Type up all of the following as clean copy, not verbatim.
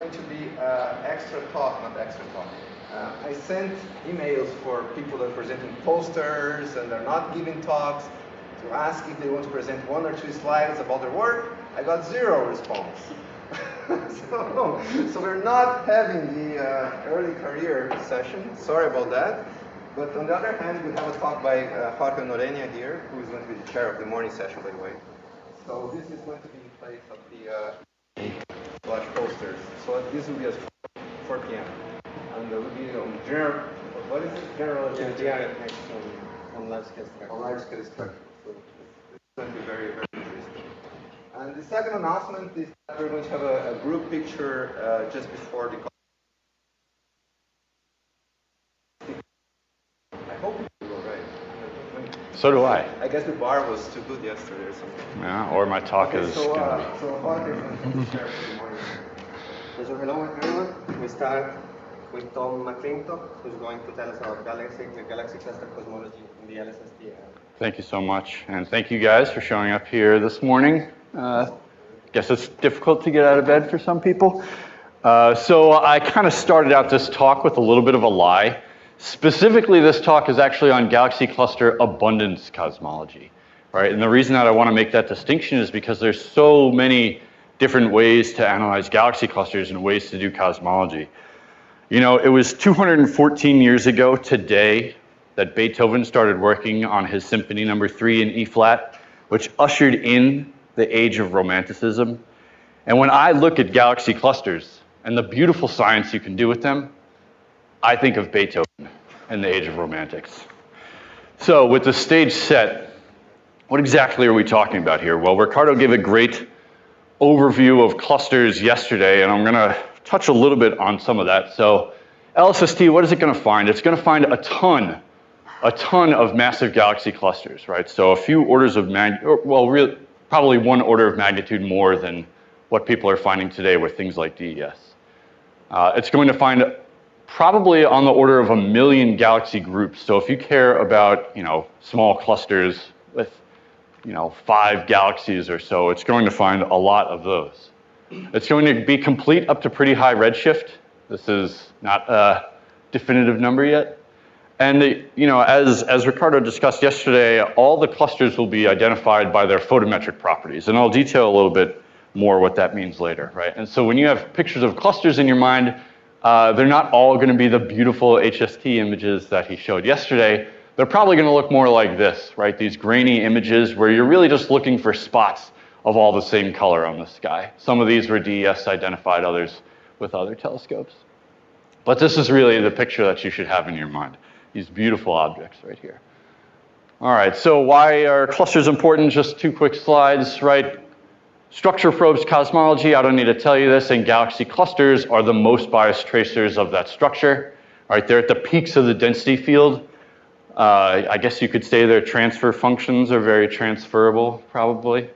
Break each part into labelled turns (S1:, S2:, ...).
S1: Going to be extra talk, not extra talk. I sent emails for people that are presenting posters and they're not giving talks to ask if they want to present 1 or 2 slides about their work. I got 0 response. so we're not having the early career session. Sorry about that. But on the other hand, we have a talk by Jorge Norenia here, who is going to be the chair of the morning session, by the way. So this is going to be in place of the flash posters. So this will be at 4 p.m. And there will be on general, what is it? General next on large scale structure. On large scale structure. So it's going to be very, very interesting. And the second announcement is that we're going to have a group picture just before the. I hope you were right.
S2: So do I.
S1: I guess the bar was too good yesterday or something.
S2: Yeah, or my talk is
S1: So
S2: going to be.
S1: So Jorge is going to share for the morning.
S3: So hello everyone. We start with Tom McClintock, who's going to tell us about the galaxy cluster cosmology in the LSST area.
S2: Thank you so much, and thank you guys for showing up here this morning. Guess it's difficult to get out of bed for some people. So I kind of started out this talk with a little bit of a lie. Specifically, this talk is actually on galaxy cluster abundance cosmology, right? And the reason that I want to make that distinction is because there's so many different ways to analyze galaxy clusters and ways to do cosmology. You know, it was 214 years ago today that Beethoven started working on his Symphony No. 3 in E-flat, which ushered in the age of Romanticism. And when I look at galaxy clusters and the beautiful science you can do with them, I think of Beethoven and the age of Romantics. So with the stage set, what exactly are we talking about here? Well, Ricardo gave a great overview of clusters yesterday, and I'm going to touch a little bit on some of that. So LSST, what is it going to find? It's going to find a ton of massive galaxy clusters, right? So a few orders of magnitude, well, really, probably 1 order of magnitude more than what people are finding today with things like DES. It's going to find probably on the order of 1 million galaxy groups. So if you care about, small clusters with, 5 galaxies or so, it's going to find a lot of those. It's going to be complete up to pretty high redshift. This is not a definitive number yet. And as Ricardo discussed yesterday, all the clusters will be identified by their photometric properties. And I'll detail a little bit more what that means later, right? And so when you have pictures of clusters in your mind, they're not all going to be the beautiful HST images that he showed yesterday. They're probably going to look more like this, right? These grainy images where you're really just looking for spots of all the same color on the sky. Some of these were DES identified, others with other telescopes. But this is really the picture that you should have in your mind. These beautiful objects right here. All right, so why are clusters important? Just 2 quick slides, right? Structure probes cosmology, I don't need to tell you this, and galaxy clusters are the most biased tracers of that structure. All right, they're at the peaks of the density field. I guess you could say their transfer functions are very transferable, probably.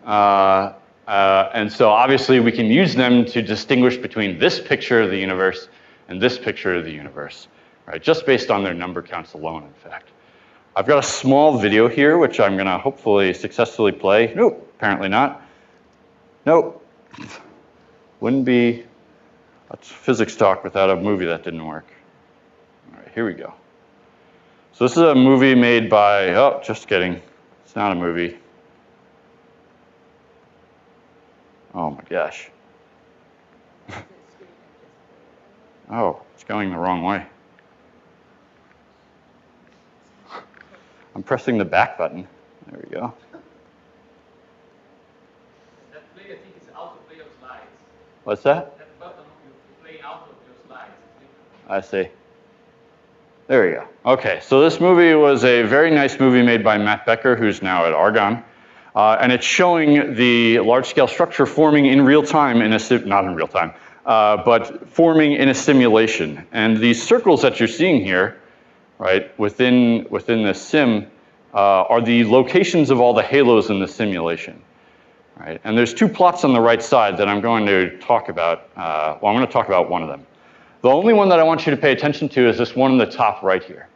S2: And so obviously we can use them to distinguish between this picture of the universe and this picture of the universe, right? Just based on their number counts alone, in fact. I've got a small video here, which I'm going to hopefully successfully play. Nope, apparently not. Nope. Wouldn't be a physics talk without a movie that didn't work. All right, here we go. So this is a movie made by, just kidding. It's not a movie. Oh my gosh. Oh, it's going the wrong way. I'm pressing the back button. There we go.
S4: That play, I think, is autoplay of slides.
S2: What's that?
S4: That button, you play out of your slides.
S2: I see. There we go. Okay, so this movie was a very nice movie made by McClintock, who's now at Argonne. And it's showing the large-scale structure forming in real time, not in real time, but forming in a simulation. And these circles that you're seeing here, right, within the sim, are the locations of all the halos in the simulation. Right? And there's 2 plots on the right side that I'm going to talk about. I'm going to talk about one of them. The only one that I want you to pay attention to is this one in the top right here.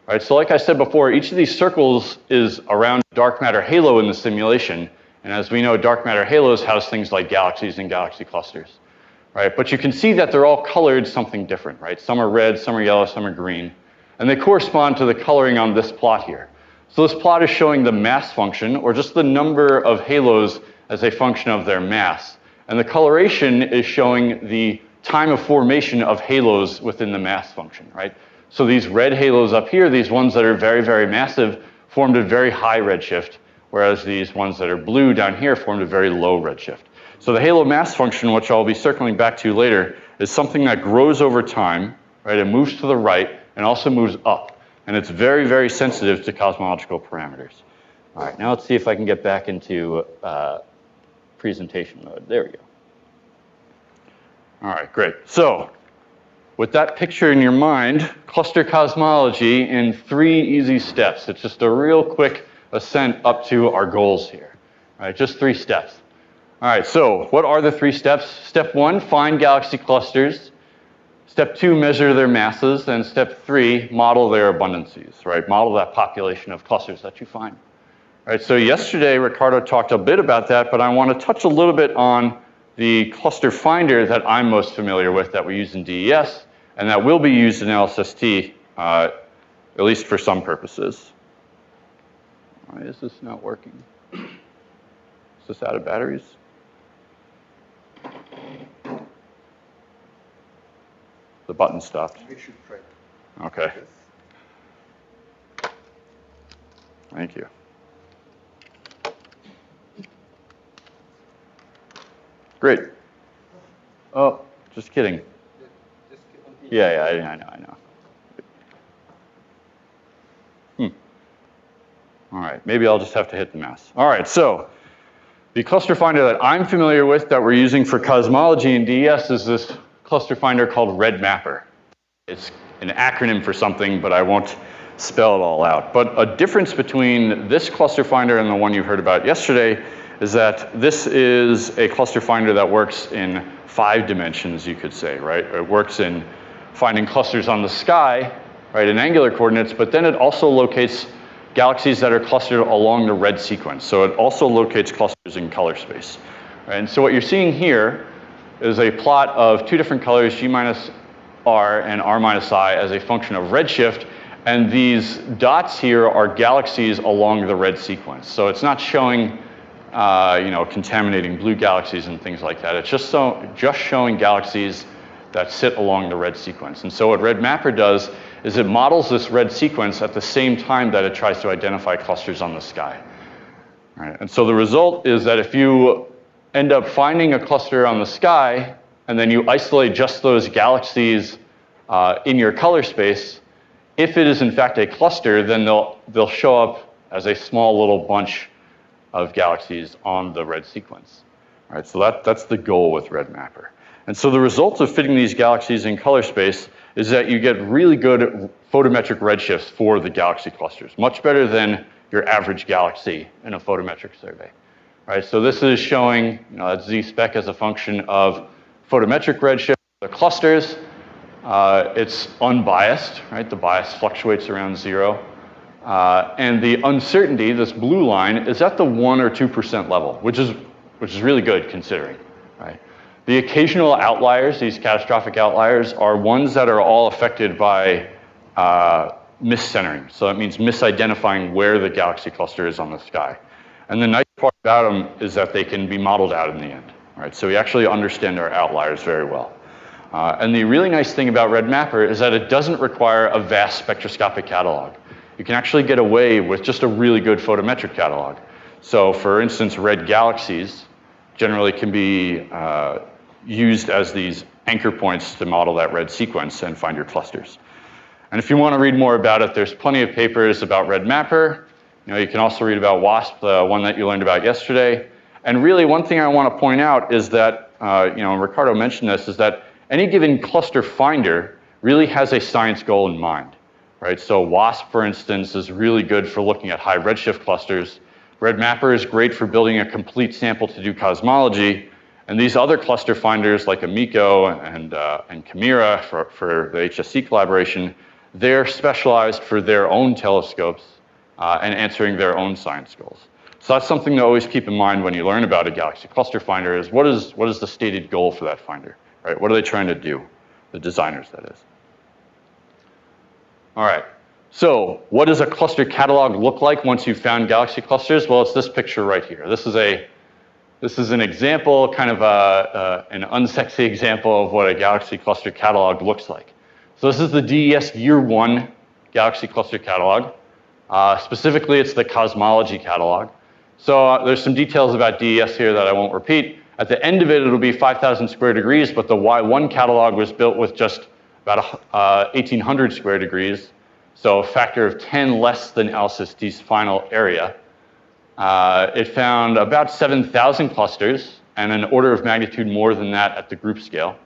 S2: Right, so like I said before, each of these circles is around dark matter halo in the simulation. And as we know, dark matter halos house things like galaxies and galaxy clusters. right? But you can see that they're all colored something different, right? Some are red, some are yellow, some are green. And they correspond to the coloring on this plot here. So this plot is showing the mass function, or just the number of halos as a function of their mass. And the coloration is showing the time of formation of halos within the mass function, right? So these red halos up here, these ones that are very, very massive, formed a very high redshift, whereas these ones that are blue down here formed a very low redshift. So the halo mass function, which I'll be circling back to later, is something that grows over time, right? It moves to the right and also moves up. And it's very, very sensitive to cosmological parameters. All right, now let's see if I can get back into presentation mode. There we go. All right, great. So with that picture in your mind, cluster cosmology in 3 easy steps. It's just a real quick ascent up to our goals here. All right, just 3 steps. All right, so what are the 3 steps? Step 1, find galaxy clusters. Step 2, measure their masses. And step 3, model their abundances, right? Model that population of clusters that you find. All right, so yesterday, Ricardo talked a bit about that, but I want to touch a little bit on the cluster finder that I'm most familiar with that we use in DES, and that will be used in LSST, at least for some purposes. Why is this not working? Is this out of batteries? The button stopped.
S1: We should try.
S2: Okay. Thank you. Great. Oh, just kidding. Yeah, I know. All right, maybe I'll just have to hit the mouse. All right, so the cluster finder that I'm familiar with that we're using for cosmology in DES is this cluster finder called redMaPPer. It's an acronym for something, but I won't spell it all out. But a difference between this cluster finder and the one you heard about yesterday is that this is a cluster finder that works in 5 dimensions, you could say, right? It works in finding clusters on the sky, right, in angular coordinates, but then it also locates galaxies that are clustered along the red sequence. So it also locates clusters in color space. Right? And so what you're seeing here is a plot of 2 different colors, G minus R and R minus I, as a function of redshift. And these dots here are galaxies along the red sequence. So it's not showing contaminating blue galaxies and things like that. It's just showing galaxies that sit along the red sequence. And so what redMaPPer does is it models this red sequence at the same time that it tries to identify clusters on the sky. All right. And so the result is that if you end up finding a cluster on the sky and then you isolate just those galaxies in your color space, if it is in fact a cluster, then they'll show up as a small little bunch of galaxies on the red sequence. All right, so that's the goal with redMaPPer. And so the result of fitting these galaxies in color space is that you get really good photometric redshifts for the galaxy clusters, much better than your average galaxy in a photometric survey. All right, so this is showing that Z-spec as a function of photometric redshift of the clusters. It's unbiased, right? The bias fluctuates around 0. And the uncertainty, this blue line, is at the 1 or 2% level, which is really good considering, right? The occasional outliers, these catastrophic outliers, are ones that are all affected by miscentering. So that means misidentifying where the galaxy cluster is on the sky. And the nice part about them is that they can be modeled out in the end. Right? So we actually understand our outliers very well. And the really nice thing about redMaPPer is that it doesn't require a vast spectroscopic catalog. You can actually get away with just a really good photometric catalog. So for instance, red galaxies generally can be used as these anchor points to model that red sequence and find your clusters. And if you want to read more about it, there's plenty of papers about redMaPPer. You can also read about WASP, the one that you learned about yesterday. And really, one thing I want to point out is that, and Ricardo mentioned this, is that any given cluster finder really has a science goal in mind, right? So WASP, for instance, is really good for looking at high redshift clusters. redMaPPer is great for building a complete sample to do cosmology. And these other cluster finders like Amico and Chimera for the HSC collaboration, they're specialized for their own telescopes and answering their own science goals. So that's something to always keep in mind when you learn about a galaxy cluster finder is what is the stated goal for that finder? right? What are they trying to do? The designers, that is. All right. So what does a cluster catalog look like once you've found galaxy clusters? Well, it's this picture right here. This is an example, kind of an unsexy example of what a galaxy cluster catalog looks like. So this is the DES Year 1 galaxy cluster catalog. Specifically, it's the Cosmology catalog. So there's some details about DES here that I won't repeat. At the end of it, it'll be 5,000 square degrees, but the Y1 catalog was built with just about 1,800 square degrees, so a factor of 10 less than LSST's final area. It found about 7,000 clusters and an order of magnitude more than that at the group scale.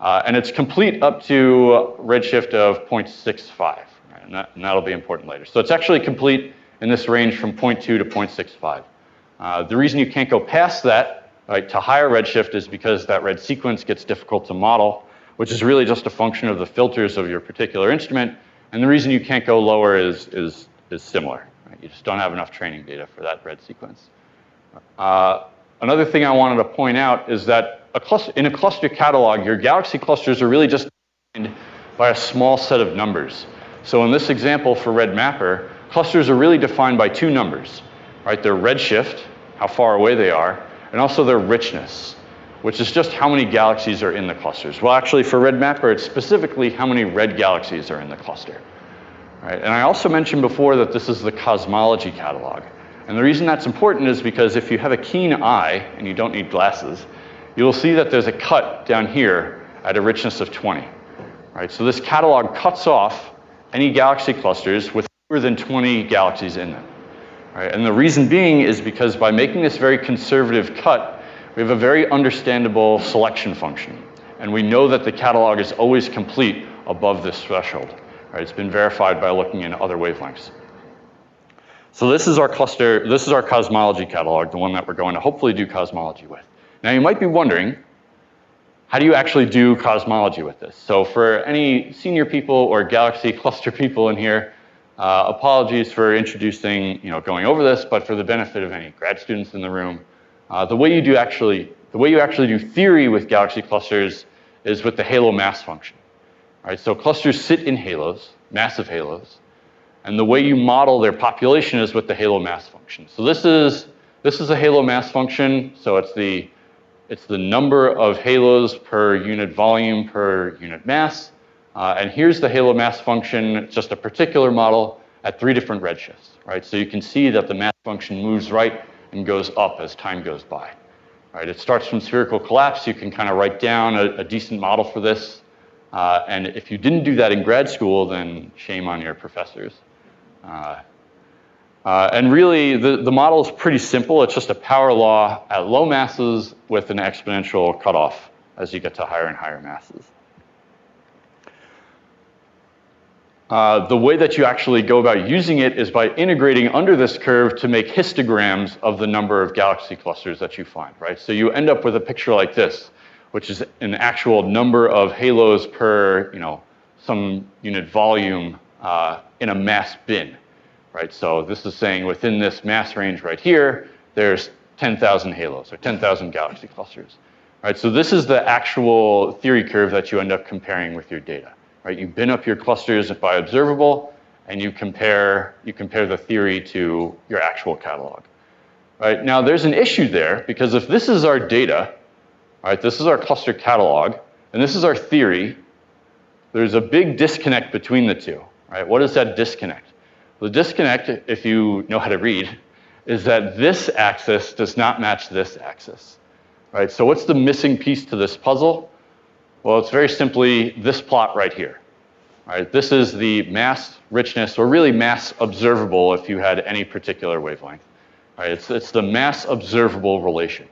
S2: And it's complete up to redshift of 0.65, right? and that'll be important later. So it's actually complete in this range from 0.2 to 0.65. The reason you can't go past that, right, to higher redshift is because that red sequence gets difficult to model, which is really just a function of the filters of your particular instrument. And the reason you can't go lower is similar. Right? You just don't have enough training data for that red sequence. Another thing I wanted to point out is that in a cluster catalog, your galaxy clusters are really just defined by a small set of numbers. So in this example for redMaPPer, clusters are really defined by two numbers, right? Their redshift, how far away they are, and also their richness, which is just how many galaxies are in the clusters. Well, actually, for redMaPPer, it's specifically how many red galaxies are in the cluster. Right? And I also mentioned before that this is the Cosmology catalog. And the reason that's important is because if you have a keen eye, and you don't need glasses, you'll see that there's a cut down here at a richness of 20. Right? So this catalog cuts off any galaxy clusters with fewer than 20 galaxies in them. Right? And the reason being is because by making this very conservative cut, we have a very understandable selection function. And we know that the catalog is always complete above this threshold. Right? It's been verified by looking in other wavelengths. So this is our cluster, this is our Cosmology catalog, the one that we're going to hopefully do Cosmology with. Now you might be wondering, how do you actually do Cosmology with this? So for any senior people or galaxy cluster people in here, apologies for introducing, going over this, but for the benefit of any grad students in the room, the way you actually do theory with galaxy clusters is with the halo mass function. Right? So clusters sit in halos, massive halos, and the way you model their population is with the halo mass function. So this is a halo mass function. So it's the number of halos per unit volume per unit mass. And here's the halo mass function. It's just a particular model at 3 different redshifts. Right? So you can see that the mass function moves right and goes up as time goes by. Right? It starts from spherical collapse. You can kind of write down a decent model for this. And if you didn't do that in grad school, then shame on your professors. And really, the model is pretty simple. It's just a power law at low masses with an exponential cutoff as you get to higher and higher masses. The way that you actually go about using it is by integrating under this curve to make histograms of the number of galaxy clusters that you find, right? So you end up with a picture like this, which is an actual number of halos per, some unit volume in a mass bin, right? So this is saying within this mass range right here, there's 10,000 halos or 10,000 galaxy clusters, right? So this is the actual theory curve that you end up comparing with your data, right? You bin up your clusters by observable, and you compare the theory to your actual catalog, right? Now there's an issue there because if this is our data, right, this is our cluster catalog, and this is our theory, there's a big disconnect between the two. Right? What is that disconnect? The disconnect, if you know how to read, is that this axis does not match this axis. Right? So what's the missing piece to this puzzle? Well, it's very simply this plot right here. Right? This is the mass richness, or really mass observable if you had any particular wavelength. Right? It's the mass observable relation.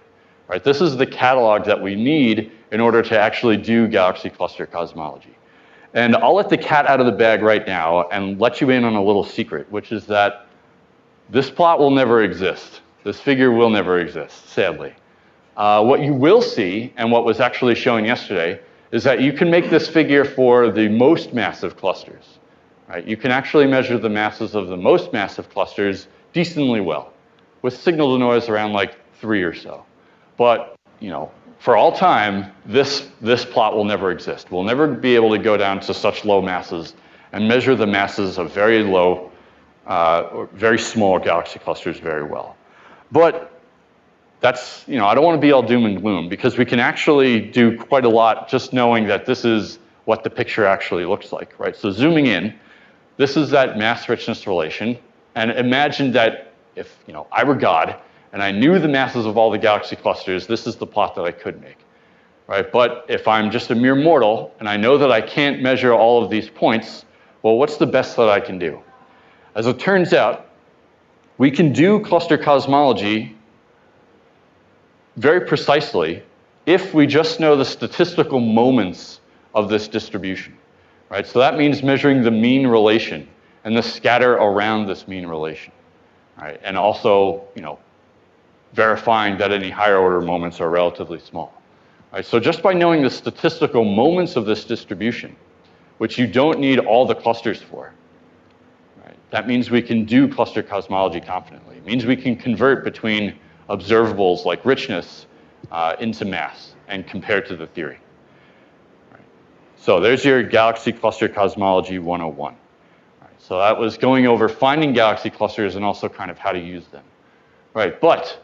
S2: Right? This is the catalog that we need in order to actually do galaxy cluster cosmology. And I'll let the cat out of the bag right now and let you in on a little secret, which is that this plot will never exist. This figure will never exist, sadly. What you will see, and what was actually shown yesterday, is that you can make this figure for the most massive clusters. Right? You can actually measure the masses of the most massive clusters decently well, with signal to noise around like 3 or so. But for all time, this plot will never exist. We'll never be able to go down to such low masses and measure the masses of very low, or very small galaxy clusters very well. But that's, I don't want to be all doom and gloom, because we can actually do quite a lot just knowing that this is what the picture actually looks like, right? So zooming in, this is that mass-richness relation. And imagine that if, I were God, and I knew the masses of all the galaxy clusters, this is the plot that I could make, right? But if I'm just a mere mortal, and I know that I can't measure all of these points, well, what's the best that I can do? As it turns out, we can do cluster cosmology very precisely if we just know the statistical moments of this distribution, right? So that means measuring the mean relation and the scatter around this mean relation, right? And also, verifying that any higher order moments are relatively small. Right, so just by knowing the statistical moments of this distribution, which you don't need all the clusters for, right, that means we can do cluster cosmology confidently. It means we can convert between observables like richness into mass and compare to the theory. Right. So there's your galaxy cluster cosmology 101. Right, so that was going over finding galaxy clusters and also kind of how to use them. Right, but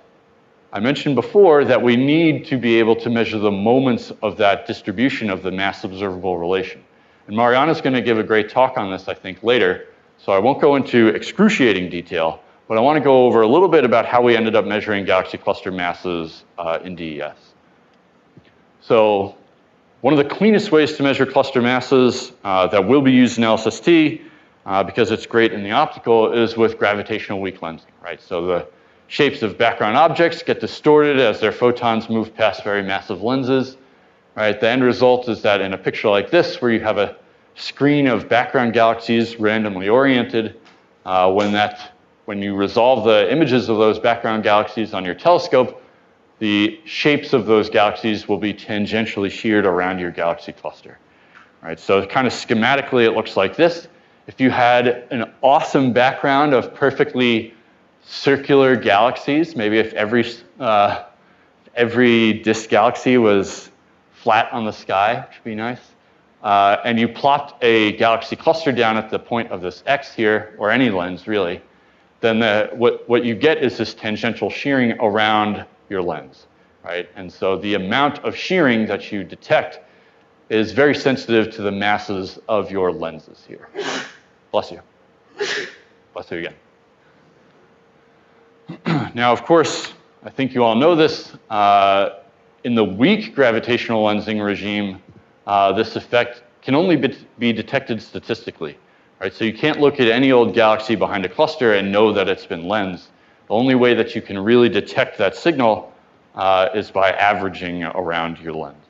S2: I mentioned before that we need to be able to measure the moments of that distribution of the mass-observable relation. And Mariana's going to give a great talk on this, I think, later, so I won't go into excruciating detail, but I want to go over a little bit about how we ended up measuring galaxy cluster masses in DES. So one of the cleanest ways to measure cluster masses that will be used in LSST, because it's great in the optical, is with gravitational weak lensing, right? So the shapes of background objects get distorted as their photons move past very massive lenses, right? The end result is that in a picture like this, where you have a screen of background galaxies randomly oriented, when you resolve the images of those background galaxies on your telescope, the shapes of those galaxies will be tangentially sheared around your galaxy cluster, right? So kind of schematically, it looks like this. If you had an awesome background of perfectly circular galaxies, maybe if every disk galaxy was flat on the sky, which would be nice, and you plot a galaxy cluster down at the point of this X here, or any lens really, then what you get is this tangential shearing around your lens, right? And so the amount of shearing that you detect is very sensitive to the masses of your lenses here. Bless you. Bless you again. Now, of course, I think you all know this, in the weak gravitational lensing regime, this effect can only be detected statistically, right? So you can't look at any old galaxy behind a cluster and know that it's been lensed. The only way that you can really detect that signal is by averaging around your lens,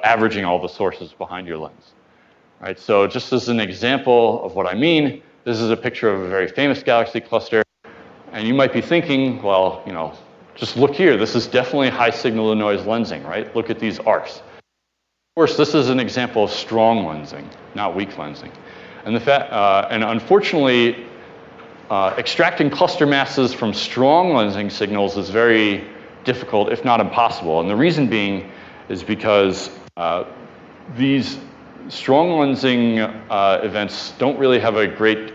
S2: averaging all the sources behind your lens, right? So just as an example of what I mean, this is a picture of a very famous galaxy cluster. And you might be thinking, well, just look here. This is definitely high signal to noise lensing, right? Look at these arcs. Of course, this is an example of strong lensing, not weak lensing. And and unfortunately, extracting cluster masses from strong lensing signals is very difficult, if not impossible. And the reason being is because these strong lensing events don't really have a great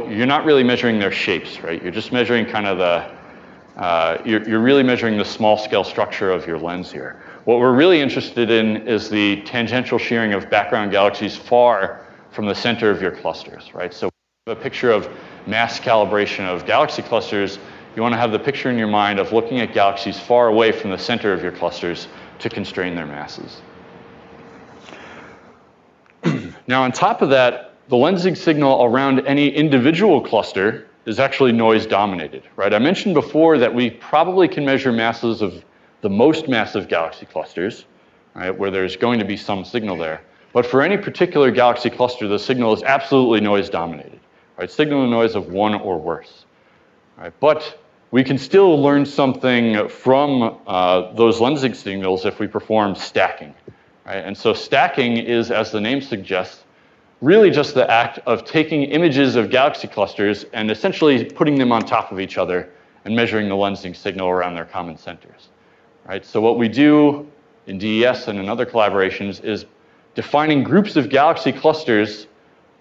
S2: you're not really measuring their shapes, right? You're just measuring kind of you're really measuring the small scale structure of your lens here. What we're really interested in is the tangential shearing of background galaxies far from the center of your clusters, right? So a picture of mass calibration of galaxy clusters, you want to have the picture in your mind of looking at galaxies far away from the center of your clusters to constrain their masses. Now, on top of that, the lensing signal around any individual cluster is actually noise dominated, right? I mentioned before that we probably can measure masses of the most massive galaxy clusters, right, where there's going to be some signal there. But for any particular galaxy cluster, the signal is absolutely noise dominated, right? Signal to noise of 1 or worse, right? But we can still learn something from those lensing signals if we perform stacking, right? And so stacking is, as the name suggests, really just the act of taking images of galaxy clusters and essentially putting them on top of each other and measuring the lensing signal around their common centers. right? So what we do in DES and in other collaborations is defining groups of galaxy clusters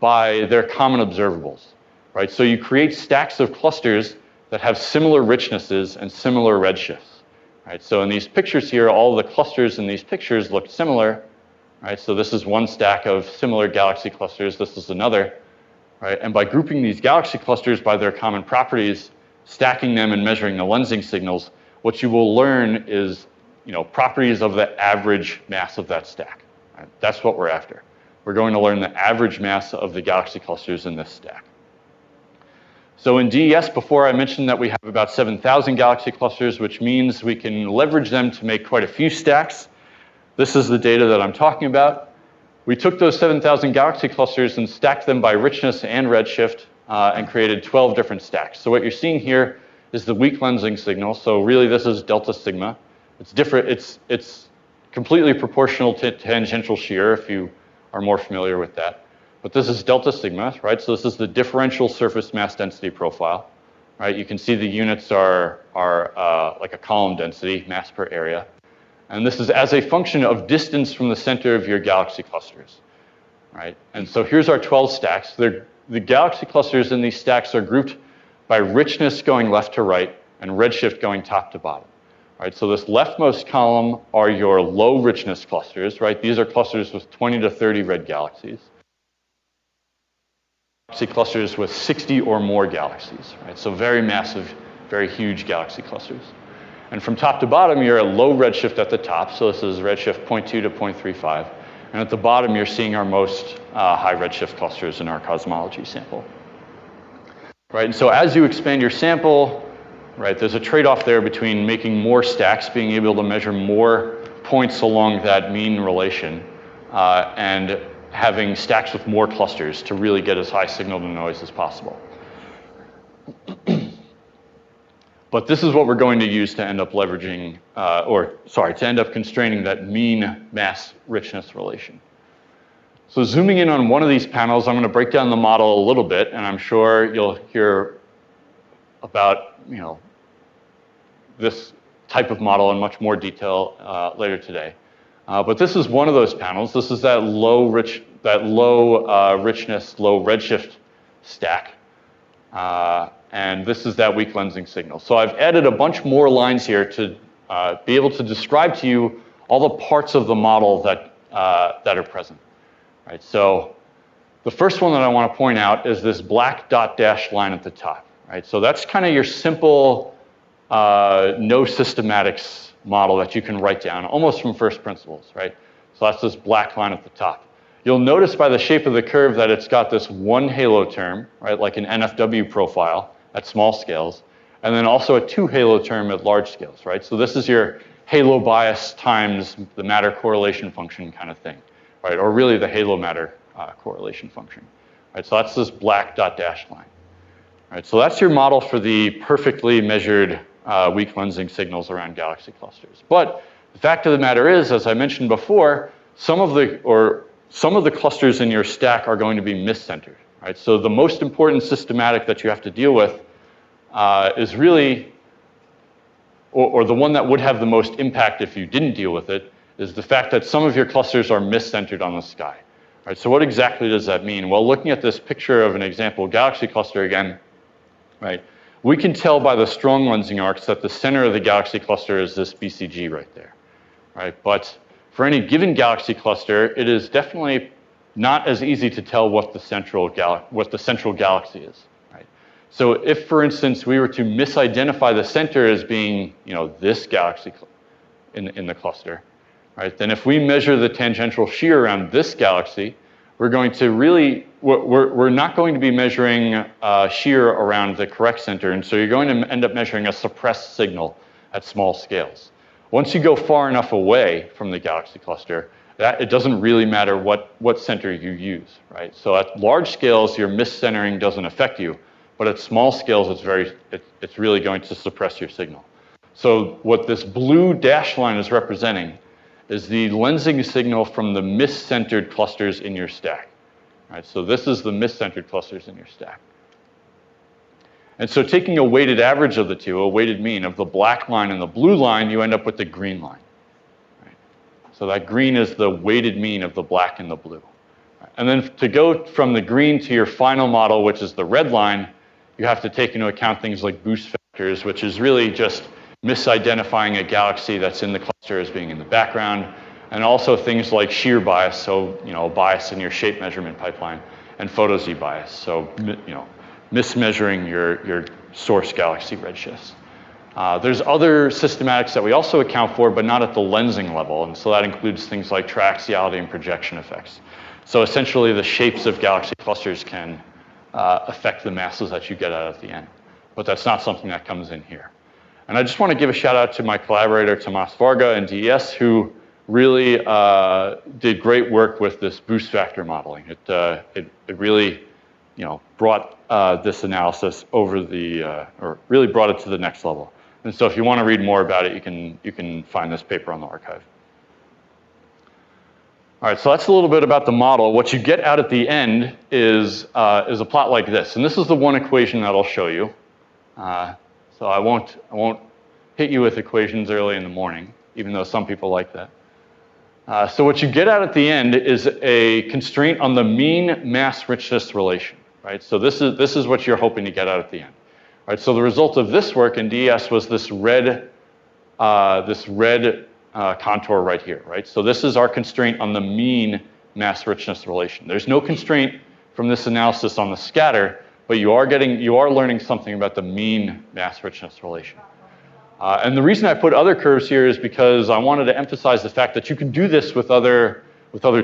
S2: by their common observables, right? So you create stacks of clusters that have similar richnesses and similar redshifts, right? So in these pictures here, all the clusters in these pictures look similar, right? So this is one stack of similar galaxy clusters, this is another, right? And by grouping these galaxy clusters by their common properties, stacking them and measuring the lensing signals, what you will learn is, properties of the average mass of that stack. Right? That's what we're after. We're going to learn the average mass of the galaxy clusters in this stack. So in DES, before I mentioned that we have about 7,000 galaxy clusters, which means we can leverage them to make quite a few stacks. This is the data that I'm talking about. We took those 7,000 galaxy clusters and stacked them by richness and redshift and created 12 different stacks. So what you're seeing here is the weak lensing signal. So really this is delta sigma. It's different. It's completely proportional to tangential shear if you are more familiar with that. But this is delta sigma, right? So this is the differential surface mass density profile, right? You can see the units are like a column density, mass per area. And this is as a function of distance from the center of your galaxy clusters, right? And so here's our 12 stacks. The galaxy clusters in these stacks are grouped by richness going left to right and redshift going top to bottom, right? So this leftmost column are your low richness clusters, right? These are clusters with 20 to 30 red galaxies. Galaxy clusters with 60 or more galaxies, right? So very massive, very huge galaxy clusters. And from top to bottom, you're at low redshift at the top. So this is redshift 0.2 to 0.35. And at the bottom, you're seeing our most high redshift clusters in our cosmology sample. Right, and so as you expand your sample, right, there's a trade-off there between making more stacks, being able to measure more points along that mean relation, and having stacks with more clusters to really get as high signal to noise as possible. But this is what we're going to use to end up leveraging, to end up constraining that mean mass richness relation. So zooming in on one of these panels, I'm going to break down the model a little bit, and I'm sure you'll hear about, this type of model in much more detail later today. But this is one of those panels. This is that low richness, low redshift stack. And this is that weak lensing signal. So I've added a bunch more lines here to be able to describe to you all the parts of the model that are present. Right, so the first one that I want to point out is this black dot dash line at the top. Right, so that's kind of your simple no systematics model that you can write down almost from first principles. Right, so that's this black line at the top. You'll notice by the shape of the curve that it's got this one halo term, right, like an NFW profile at small scales, and then also a two halo term at large scales. Right, so this is your halo bias times the matter correlation function kind of thing. Right, or really the halo matter correlation function. Right, so that's this black dot dash line. Right, so that's your model for the perfectly measured weak lensing signals around galaxy clusters. But the fact of the matter is, as I mentioned before, some of the clusters in your stack are going to be miscentered. Right, so the most important systematic that you have to deal with is really, or the one that would have the most impact if you didn't deal with it, is the fact that some of your clusters are miscentered on the sky. Right, so what exactly does that mean? Well, looking at this picture of an example galaxy cluster again, right, we can tell by the strong lensing arcs that the center of the galaxy cluster is this BCG right there. Right, but for any given galaxy cluster, it is definitely not as easy to tell what the central galaxy is. Right? So if, for instance, we were to misidentify the center as being, this galaxy in the cluster, right? Then if we measure the tangential shear around this galaxy, we're not going to be measuring shear around the correct center, and so you're going to end up measuring a suppressed signal at small scales. Once you go far enough away from the galaxy cluster, it doesn't really matter what center you use, right? So at large scales, your miscentering doesn't affect you, but at small scales, it's really going to suppress your signal. So what this blue dash line is representing is the lensing signal from the miscentered clusters in your stack. Right, so this is the miscentered clusters in your stack. And so taking a weighted average of the two, a weighted mean of the black line and the blue line, you end up with the green line. Right? So that green is the weighted mean of the black and the blue. And then to go from the green to your final model, which is the red line, you have to take into account things like boost factors, which is really just misidentifying a galaxy that's in the cluster as being in the background, and also things like shear bias, so bias in your shape measurement pipeline, and photo-Z bias, so mismeasuring your source galaxy redshifts. There's other systematics that we also account for, but not at the lensing level, and so that includes things like triaxiality and projection effects. So essentially, the shapes of galaxy clusters can affect the masses that you get out at the end, but that's not something that comes in here. And I just want to give a shout out to my collaborator, Tomas Varga and DES, who really did great work with this boost factor modeling. It really, brought this analysis over or really brought it to the next level. And so if you want to read more about it, you can find this paper on the archive. All right, so that's a little bit about the model. What you get out at the end is a plot like this. And this is the one equation that I'll show you. So I won't hit you with equations early in the morning, even though some people like that. So what you get out at the end is a constraint on the mean mass-richness relation, right? So this is what you're hoping to get out at the end. All right, so the result of this work in DS was this red contour right here, right? So this is our constraint on the mean mass-richness relation. There's no constraint from this analysis on the scatter, but you are learning something about the mean mass-richness relation. And the reason I put other curves here is because I wanted to emphasize the fact that you can do this with other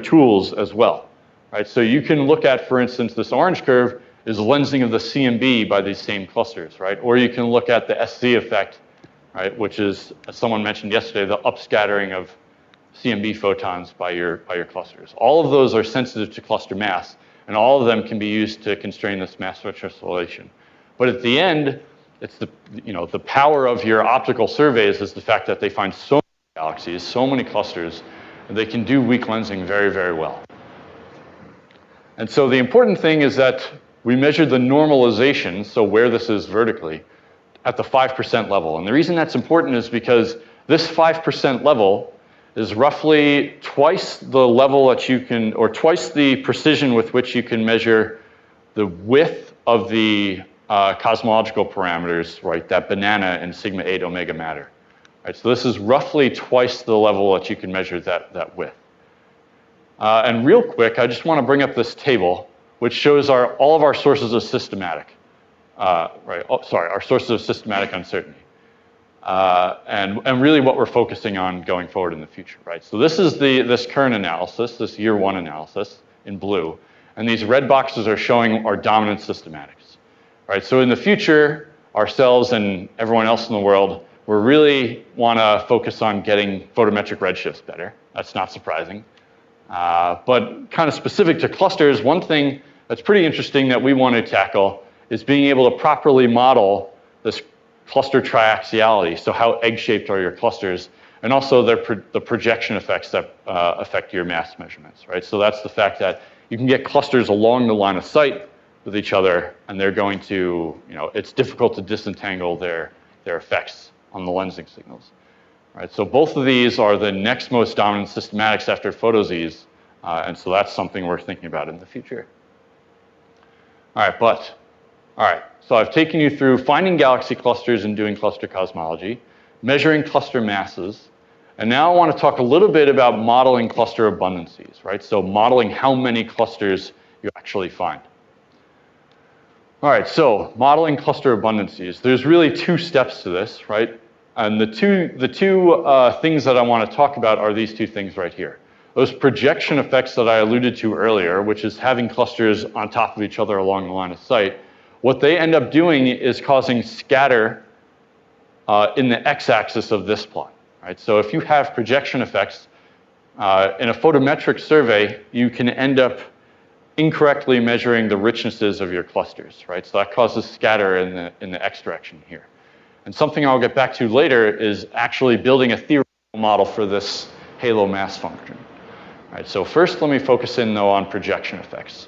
S2: tools as well, right? So you can look at, for instance, this orange curve is lensing of the CMB by these same clusters, right? Or you can look at the SZ effect, right, which is, as someone mentioned yesterday, the upscattering of CMB photons by your clusters. All of those are sensitive to cluster mass, and all of them can be used to constrain this mass-richness relation. But at the end, it's the power of your optical surveys is the fact that they find so many galaxies, so many clusters, and they can do weak lensing very, very well. And so the important thing is that we measured the normalization, so where this is vertically, at the 5% level. And the reason that's important is because this 5% level is roughly twice the level that you can, or twice the precision with which you can measure the width of the cosmological parameters, right, that banana in sigma 8 omega matter. Right, so this is roughly twice the level that you can measure that width. And real quick, I just want to bring up this table, which shows all of our sources of systematic. Our sources of systematic uncertainty. And really what we're focusing on going forward in the future, right? So this is this current analysis, this year one analysis in blue, and these red boxes are showing our dominant systematics, right? So in the future, ourselves and everyone else in the world, we really want to focus on getting photometric redshifts better. That's not surprising. But kind of specific to clusters, one thing that's pretty interesting that we want to tackle is being able to properly model this cluster triaxiality, so how egg-shaped are your clusters, and also the projection effects that affect your mass measurements, right? So that's the fact that you can get clusters along the line of sight with each other, and they're going to, it's difficult to disentangle their effects on the lensing signals, right? So both of these are the next most dominant systematics after photo-Zs, and so that's something we're thinking about in the future. All right, so I've taken you through finding galaxy clusters and doing cluster cosmology, measuring cluster masses, and now I want to talk a little bit about modeling cluster abundances, right? So modeling how many clusters you actually find. All right, so modeling cluster abundances. There's really two steps to this, right? And the two things that I want to talk about are these two things right here. Those projection effects that I alluded to earlier, which is having clusters on top of each other along the line of sight, what they end up doing is causing scatter in the x-axis of this plot, right? So if you have projection effects in a photometric survey, you can end up incorrectly measuring the richnesses of your clusters, right? So that causes scatter in the x direction here. And something I'll get back to later is actually building a theoretical model for this halo mass function. All right, so first let me focus in though on projection effects.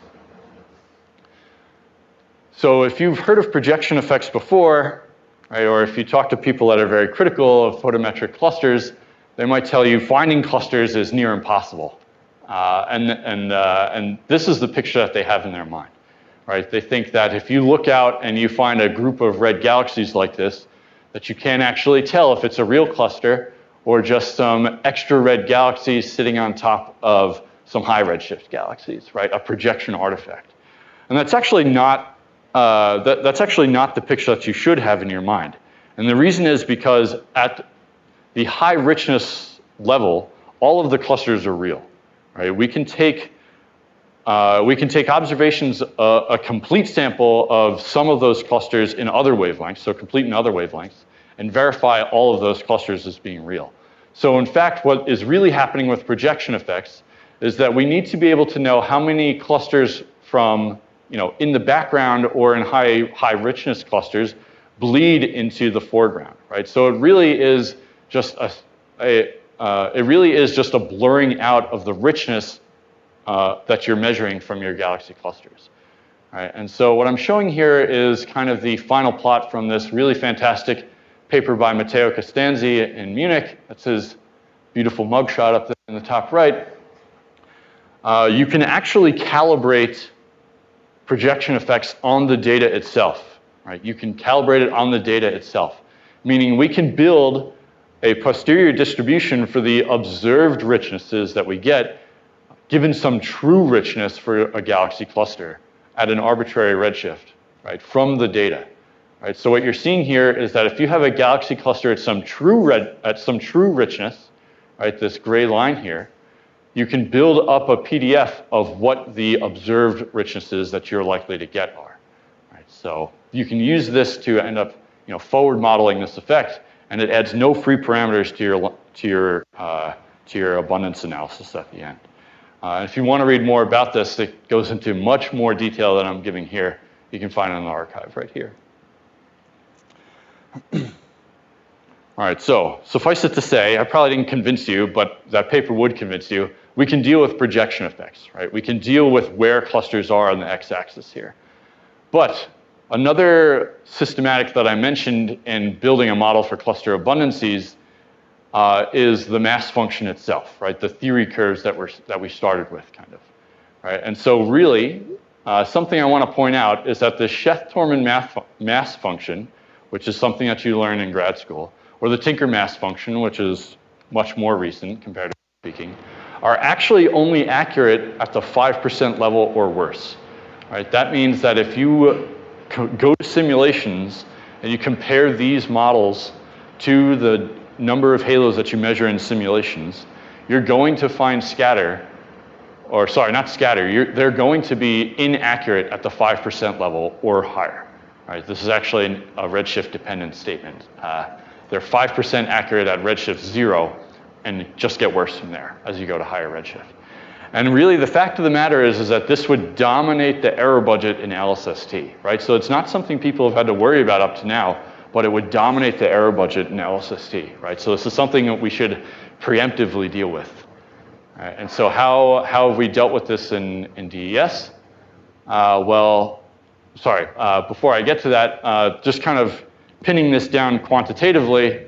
S2: So if you've heard of projection effects before, right, or if you talk to people that are very critical of photometric clusters, they might tell you finding clusters is near impossible. And this is the picture that they have in their mind, right? They think that if you look out and you find a group of red galaxies like this, that you can't actually tell if it's a real cluster or just some extra red galaxies sitting on top of some high redshift galaxies, right? A projection artifact. And that's actually not the picture that you should have in your mind. And the reason is because at the high richness level, all of the clusters are real, right? We can take observations, a complete sample of some of those clusters in other wavelengths, so complete in other wavelengths, and verify all of those clusters as being real. So in fact, what is really happening with projection effects is that we need to be able to know how many clusters from, in the background or in high richness clusters bleed into the foreground, right? So it really is just a blurring out of the richness that you're measuring from your galaxy clusters. Right? And so what I'm showing here is kind of the final plot from this really fantastic paper by Matteo Costanzi in Munich. That's his beautiful mugshot up there in the top right. You can actually calibrate projection effects on the data itself. Right? You can calibrate it on the data itself, meaning we can build a posterior distribution for the observed richnesses that we get given some true richness for a galaxy cluster at an arbitrary redshift, right, from the data. Right? So what you're seeing here is that if you have a galaxy cluster at some true richness, right, this gray line here, you can build up a PDF of what the observed richnesses that you're likely to get are. Right? So you can use this to end up, forward modeling this effect, and it adds no free parameters to your abundance analysis at the end. If you want to read more about this, it goes into much more detail than I'm giving here. You can find it in the archive right here. All right, so suffice it to say, I probably didn't convince you, but that paper would convince you, we can deal with projection effects, right? We can deal with where clusters are on the x-axis here. But another systematic that I mentioned in building a model for cluster abundances is the mass function itself, right? The theory curves that we started with, kind of, right? And so really, something I want to point out is that the Sheth-Torman mass function, which is something that you learn in grad school, or the Tinker mass function, which is much more recent comparatively speaking, are actually only accurate at the 5% level or worse, right? That means that if you go to simulations and you compare these models to the number of halos that you measure in simulations, you're going to find scatter, or sorry, not scatter, they're going to be inaccurate at the 5% level or higher. Right? This is actually a redshift dependent statement. They're 5% accurate at redshift 0 and just get worse from there as you go to higher redshift. And really the fact of the matter is that this would dominate the error budget in LSST, right? So it's not something people have had to worry about up to now, but it would dominate the error budget in LSST, right? So this is something that we should preemptively deal with. Right? And so how have we dealt with this in DES? Before I get to that, just kind of pinning this down quantitatively,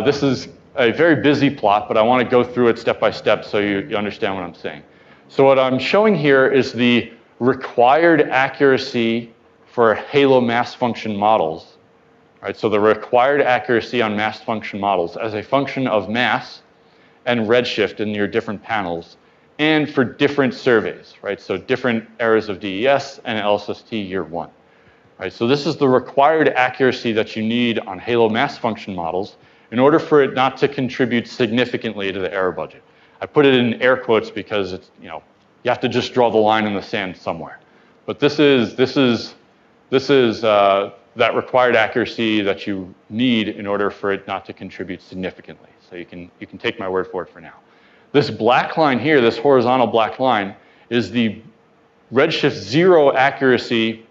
S2: this is a very busy plot, but I want to go through it step by step so you understand what I'm saying. So what I'm showing here is the required accuracy for halo mass function models. Right, so the required accuracy on mass function models as a function of mass and redshift in your different panels, and for different surveys, right? So different eras of DES and LSST year 1. Right, so this is the required accuracy that you need on halo mass function models in order for it not to contribute significantly to the error budget. I put it in air quotes because it's, you have to just draw the line in the sand somewhere. But this is that required accuracy that you need in order for it not to contribute significantly. So you can take my word for it for now. This black line here, this horizontal black line, is the redshift 0 accuracy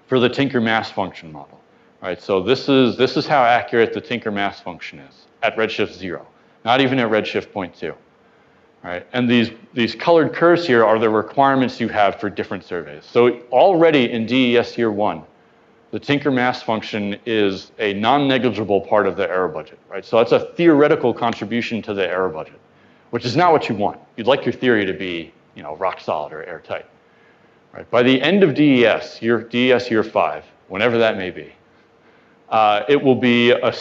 S2: for the Tinker mass function model. Right, so this is how accurate the Tinker mass function is at redshift 0, not even at redshift 0.2. right? And these colored curves here are the requirements you have for different surveys. So already in DES year 1, the Tinker mass function is a non-negligible part of the error budget, right? So that's a theoretical contribution to the error budget, which is not what you want. You'd like your theory to be, rock solid or airtight. Right? By the end of DES year 5, whenever that may be, it will be a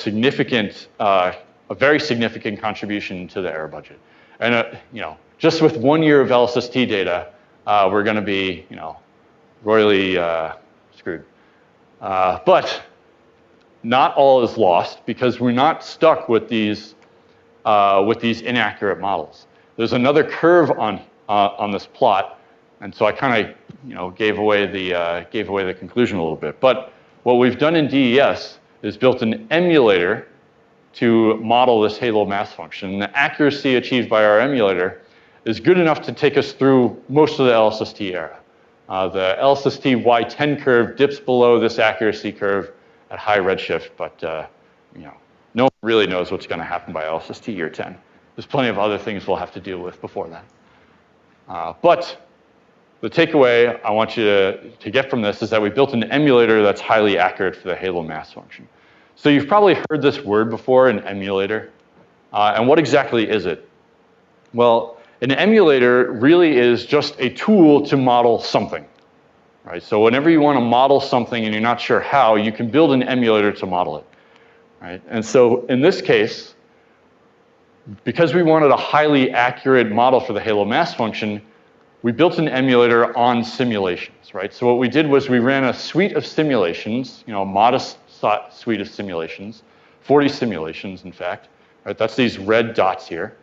S2: very significant contribution to the error budget. And just with 1 year of LSST data, we're going to be, royally screwed. But not all is lost because we're not stuck with these inaccurate models. There's another curve on this plot, and so I kind of gave away the conclusion a little bit. But what we've done in DES is built an emulator to model this halo mass function. And the accuracy achieved by our emulator is good enough to take us through most of the LSST era. The LSST Y10 curve dips below this accuracy curve at high redshift, but no one really knows what's going to happen by LSST year 10. There's plenty of other things we'll have to deal with before that. But the takeaway I want you to get from this is that we built an emulator that's highly accurate for the halo mass function. So you've probably heard this word before, an emulator. And what exactly is it? Well, an emulator really is just a tool to model something. Right? So whenever you want to model something and you're not sure how, you can build an emulator to model it. Right? And so in this case, because we wanted a highly accurate model for the halo mass function, we built an emulator on simulations, right? So what we did was we ran a suite of simulations, a modest suite of simulations, 40 simulations, in fact. Right? That's these red dots here.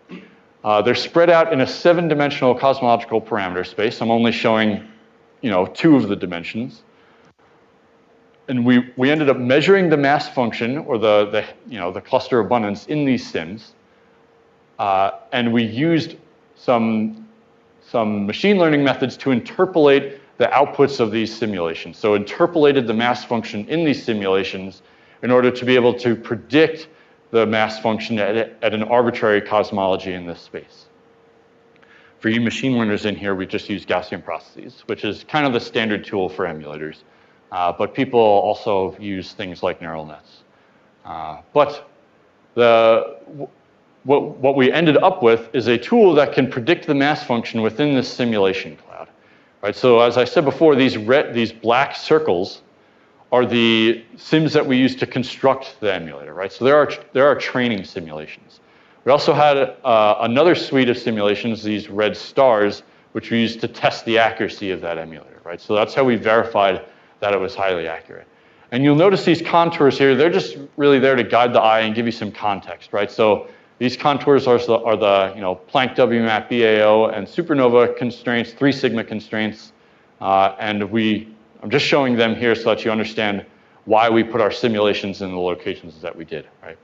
S2: They're spread out in a 7-dimensional cosmological parameter space. I'm only showing, 2 of the dimensions. And we ended up measuring the mass function, or the cluster abundance in these sims. And we used some machine learning methods to interpolate the outputs of these simulations. So interpolated the mass function in these simulations in order to be able to predict the mass function at an arbitrary cosmology in this space. For you machine learners in here, we just use Gaussian processes, which is kind of the standard tool for emulators. But people also use things like neural nets. But what we ended up with is a tool that can predict the mass function within this simulation cloud. Right? So as I said before, these black circles are the sims that we use to construct the emulator. Right? So there are training simulations. We also had another suite of simulations, these red stars, which we used to test the accuracy of that emulator. Right? So that's how we verified that it was highly accurate. And you'll notice these contours here, they're just really there to guide the eye and give you some context. Right? So these contours are the Planck WMAP BAO and supernova constraints, 3 sigma constraints. And I'm just showing them here so that you understand why we put our simulations in the locations that we did. Right?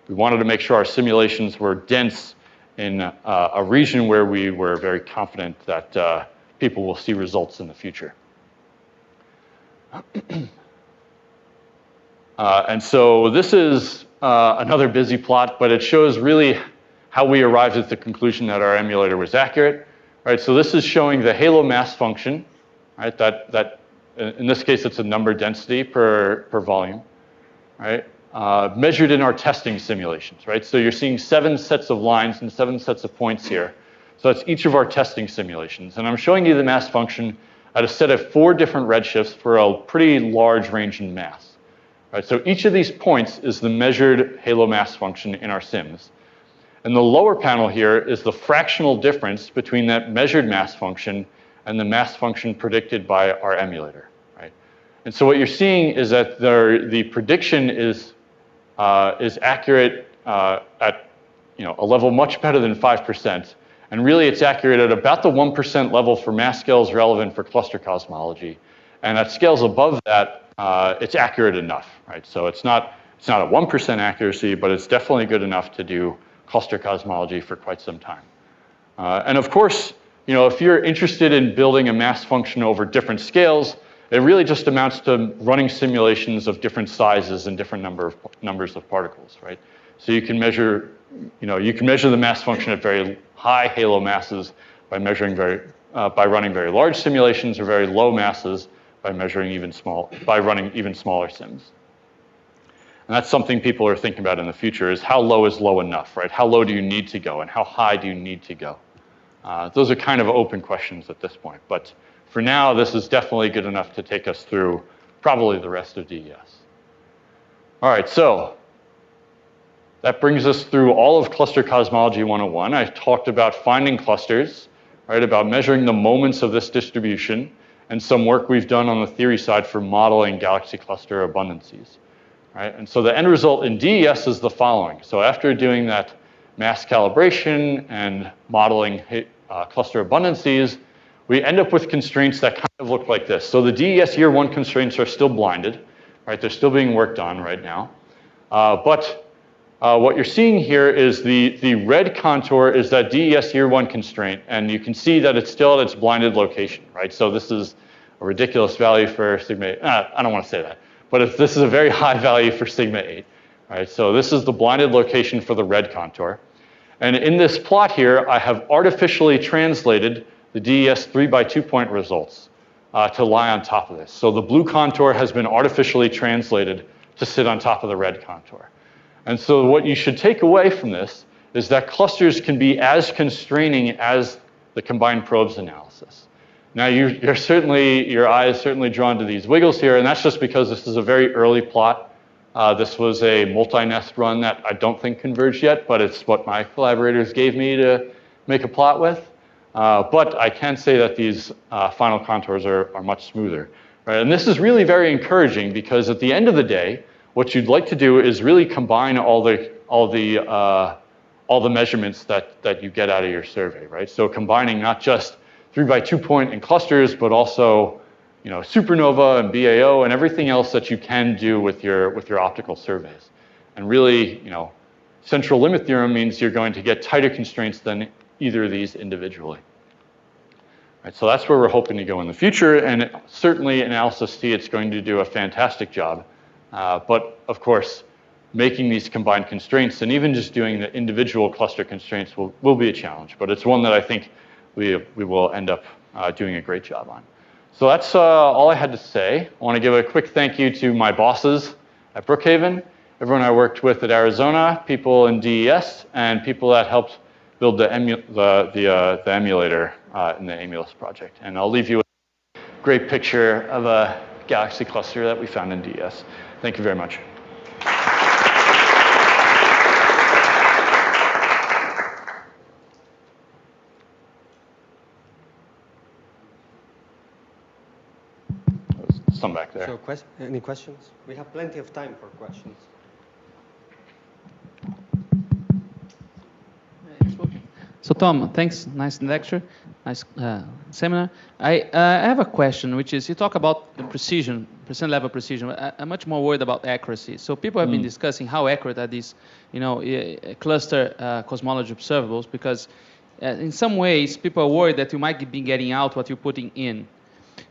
S2: We wanted to make sure our simulations were dense in a region where we were very confident that people will see results in the future. And so this is another busy plot, but it shows really how we arrived at the conclusion that our emulator was accurate. Right? So this is showing the halo mass function. Right? That in this case, it's a number density per volume. Right? Measured in our testing simulations. Right? So you're seeing 7 sets of lines and 7 sets of points here. So that's each of our testing simulations. And I'm showing you the mass function at a set of 4 different redshifts for a pretty large range in mass. Right, so each of these points is the measured halo mass function in our sims. And the lower panel here is the fractional difference between that measured mass function and the mass function predicted by our emulator. Right? And so what you're seeing is that the prediction is accurate at a level much better than 5%. And really it's accurate at about the 1% level for mass scales relevant for cluster cosmology. And at scales above that, it's accurate enough, right? So it's not a 1% accuracy, but it's definitely good enough to do cluster cosmology for quite some time. And of course, if you're interested in building a mass function over different scales, it really just amounts to running simulations of different sizes and different numbers of particles, right? So you can measure the mass function at very high halo masses by measuring by running very large simulations, or very low masses by running even smaller sims. And that's something people are thinking about in the future, is how low is low enough, right? How low do you need to go, and how high do you need to go? Those are kind of open questions at this point, but for now, this is definitely good enough to take us through probably the rest of DES. All right, so that brings us through all of Cluster Cosmology 101. I talked about finding clusters, right, about measuring the moments of this distribution, and some work we've done on the theory side for modeling galaxy cluster abundances. Right? And so the end result in DES is the following. So after doing that mass calibration and modeling cluster abundances, we end up with constraints that kind of look like this. So the DES year 1 constraints are still blinded, right? They're still being worked on right now. But what you're seeing here is the red contour is that DES year 1 constraint, and you can see that it's still at its blinded location, right? So this is a ridiculous value for sigma 8. I don't want to say that. But this is a very high value for sigma 8. Right? So this is the blinded location for the red contour. And in this plot here, I have artificially translated the DES 3x2 point results to lie on top of this. So the blue contour has been artificially translated to sit on top of the red contour. And so what you should take away from this is that clusters can be as constraining as the combined probes analysis. Now, your eye is certainly drawn to these wiggles here, and that's just because this is a very early plot. This was a multi-nest run that I don't think converged yet, but it's what my collaborators gave me to make a plot with. But I can say that these final contours are much smoother. Right? And this is really very encouraging, because at the end of the day, what you'd like to do is really combine all the measurements that you get out of your survey, right? So combining not just 3x2 point in clusters, but also, supernova and BAO and everything else that you can do with your optical surveys. And really, central limit theorem means you're going to get tighter constraints than either of these individually. Right, so that's where we're hoping to go in the future, and certainly in LSST it's going to do a fantastic job. But of course, making these combined constraints and even just doing the individual cluster constraints will be a challenge, but it's one that I think we will end up doing a great job on. So that's all I had to say. I want to give a quick thank you to my bosses at Brookhaven, everyone I worked with at Arizona, people in DES, and people that helped build the emulator in the Amulus project. And I'll leave you with a great picture of a galaxy cluster that we found in DES. Thank you very much. Some back there.
S3: So any questions? We have plenty of time for questions.
S5: So Tom, thanks. Nice lecture, nice seminar. I have a question, which is, you talk about the precision, percent level precision. I'm much more worried about accuracy. So people have been discussing how accurate are these, cluster cosmology observables, because in some ways people are worried that you might be getting out what you're putting in.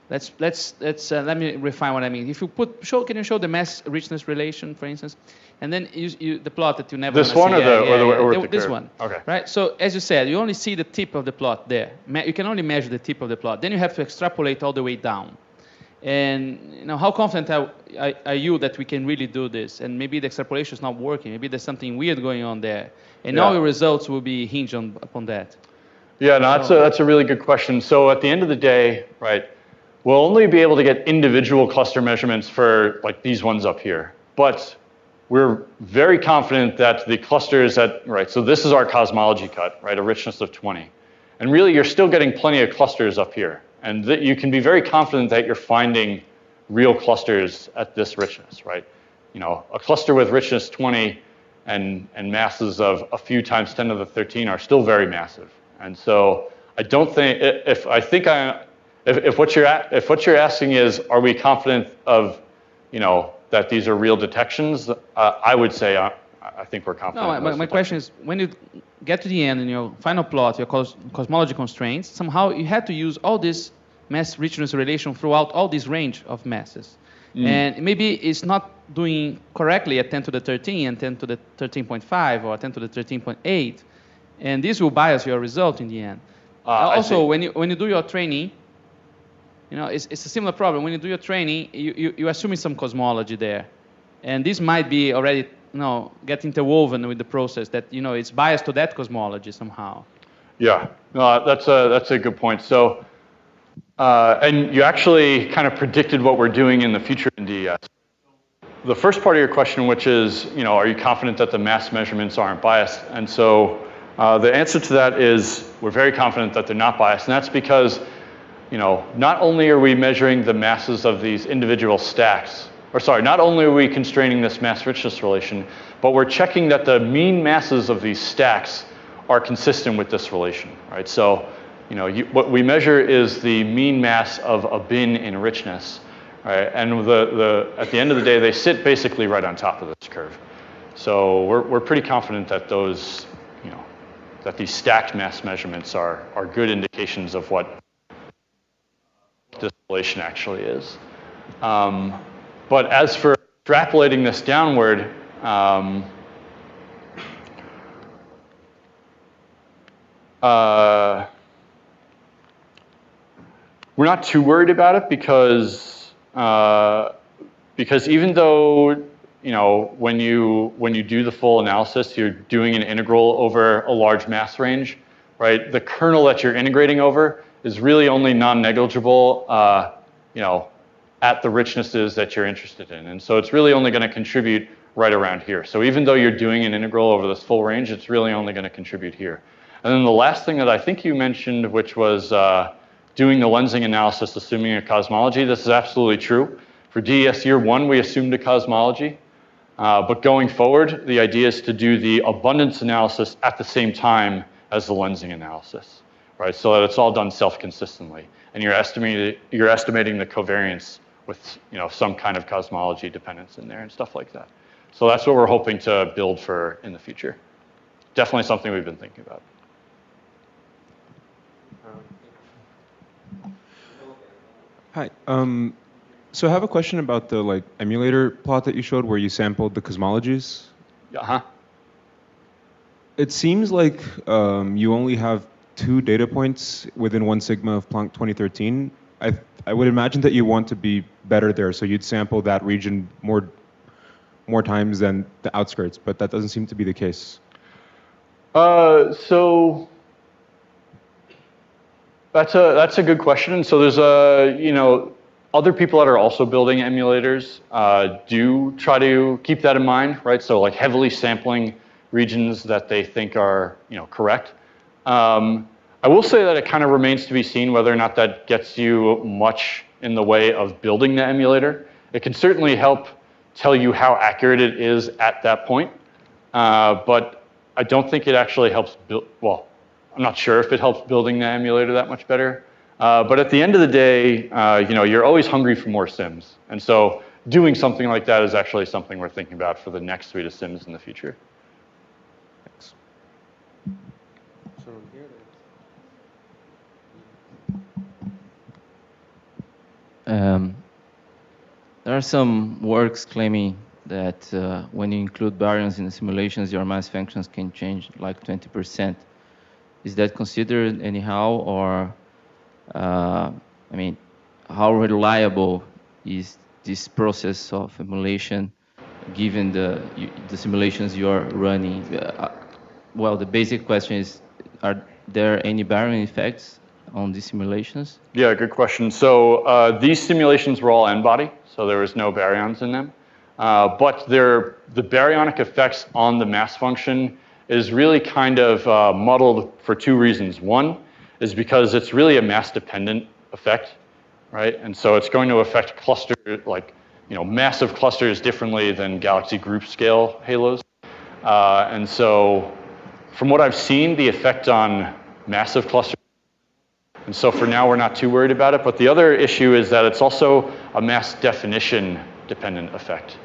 S5: Let me refine what I mean. If you can you show the mass-richness relation, for instance, and then the plot that you never
S2: this one
S5: see.
S2: or
S5: this one.
S2: Okay.
S5: Right. So as you said, you only see the tip of the plot there. You can only measure the tip of the plot. Then you have to extrapolate all the way down. And how confident are you that we can really do this? And maybe the extrapolation is not working. Maybe there's something weird going on there. And all your results will be hinged upon that. Yeah, no,
S2: that's a really good question. So at the end of the day, right, we'll only be able to get individual cluster measurements for like these ones up here. But we're very confident that the clusters so this is our cosmology cut, right, a richness of 20. And really you're still getting plenty of clusters up here. And you can be very confident that you're finding real clusters at this richness, right? A cluster with richness 20 and masses of a few times 10 to the 13 are still very massive. And so I don't think, if what you're asking is, are we confident of, that these are real detections? I would say I think we're confident.
S5: No, my question is, when you get to the end in your final plot, your cosmology constraints, somehow you had to use all this mass-richness relation throughout all this range of masses. And maybe it's not doing correctly at 10 to the 13 and 10 to the 13.5 or 10 to the 13.8. And this will bias your result in the end. Also, when you do your training, it's a similar problem. When you do your training, you're assuming some cosmology there. And this might be already, get interwoven with the process that, it's biased to that cosmology somehow.
S2: Yeah, no, that's a good point. So, and you actually kind of predicted what we're doing in the future in DES. The first part of your question, which is, are you confident that the mass measurements aren't biased? And so the answer to that is we're very confident that they're not biased. And that's because, not only are we measuring the masses of these individual stacks, not only are we constraining this mass-richness relation, but we're checking that the mean masses of these stacks are consistent with this relation, right? So, what we measure is the mean mass of a bin in richness. Right, and at the end of the day, they sit basically right on top of this curve. So we're pretty confident that those, that these stacked mass measurements are good indications of what this relation actually is. But as for extrapolating this downward, we're not too worried about it because even though, when you do the full analysis, you're doing an integral over a large mass range, right? The kernel that you're integrating over is really only non-negligible, at the richnesses that you're interested in. And so it's really only going to contribute right around here. So even though you're doing an integral over this full range, it's really only going to contribute here. And then the last thing that I think you mentioned, which was doing the lensing analysis assuming a cosmology. This is absolutely true. For DES year 1, we assumed a cosmology. But going forward, the idea is to do the abundance analysis at the same time as the lensing analysis, right? So that it's all done self-consistently. And you're estimating the covariance with some kind of cosmology dependence in there and stuff like that. So that's what we're hoping to build for in the future. Definitely something we've been thinking about.
S6: Hi. So I have a question about the emulator plot that you showed where you sampled the cosmologies.
S2: Uh-huh.
S6: It seems like you only have 2 data points within 1 sigma of Planck 2013. I would imagine that you want to be better there, so you'd sample that region more times than the outskirts, but that doesn't seem to be the case.
S2: So that's a good question. So there's other people that are also building emulators do try to keep that in mind, right? So heavily sampling regions that they think are correct. I will say that it kind of remains to be seen whether or not that gets you much in the way of building the emulator. It can certainly help tell you how accurate it is at that point, but I don't think it actually helps build, well, I'm not sure if it helps building the emulator that much better. But at the end of the day, you're always hungry for more sims. And so doing something like that is actually something we're thinking about for the next suite of sims in the future.
S6: Thanks.
S7: There are some works claiming that when you include baryons in the simulations, your mass functions can change like 20%. Is that considered anyhow, or how reliable is this process of emulation given the simulations you are running? Well, the basic question is, are there any baryon effects on these simulations?
S2: Yeah, good question. So these simulations were all n-body, so there was no baryons in them. But the baryonic effects on the mass function is really kind of muddled for 2 reasons. One is because it's really a mass-dependent effect, right? And so it's going to affect massive clusters differently than galaxy group scale halos. And so from what I've seen, the effect on massive clusters, and so for now we're not too worried about it. But the other issue is that it's also a mass definition dependent effect.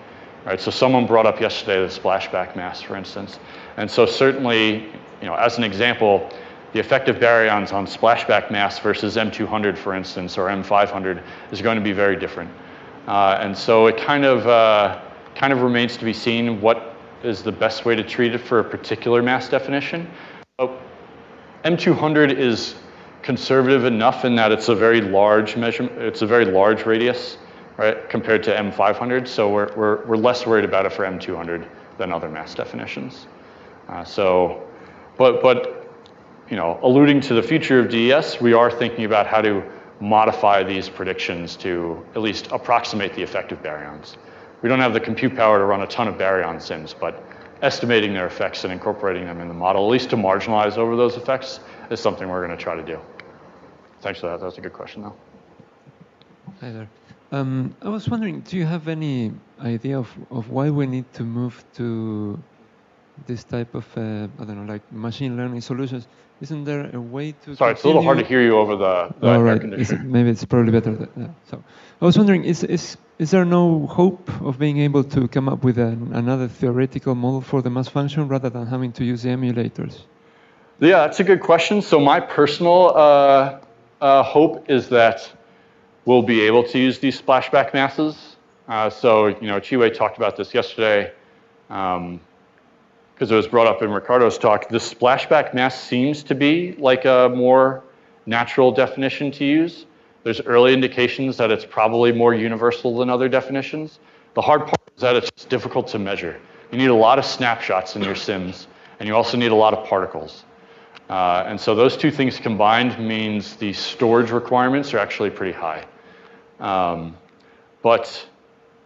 S2: Right, so someone brought up yesterday the splashback mass, for instance. And so certainly, as an example, the effect of baryons on splashback mass versus M200, for instance, or M500 is going to be very different. And so it kind of remains to be seen what is the best way to treat it for a particular mass definition. But M200 is conservative enough in that it's a very large measurement, it's a very large radius, right, compared to M500. So we're less worried about it for M200 than other mass definitions. But you know, alluding to the future of DES, we are thinking about how to modify these predictions to at least approximate the effective baryons. We don't have the compute power to run a ton of baryon sims, but estimating their effects and incorporating them in the model, at least to marginalize over those effects, is something we're going to try to do. Thanks for that. That was a good question, though.
S8: Hi there. I was wondering, do you have any idea of why we need to move to this type of, I don't know, like machine learning solutions? Isn't there a way to
S2: Sorry, it's a little hard to hear you over the air conditioner.
S8: Maybe it's probably better. So I was wondering, is there no hope of being able to come up with another theoretical model for the mass function rather than having to use the emulators?
S2: Yeah, that's a good question. So my personal hope is that we'll be able to use these splashback masses. So, you know, Chiwei talked about this yesterday because it was brought up in Ricardo's talk. The splashback mass seems to be like a more natural definition to use. There's early indications that it's probably more universal than other definitions. The hard part is that it's just difficult to measure. You need a lot of snapshots in your sims, and you also need a lot of particles. And so those two things combined means the storage requirements are actually pretty high. But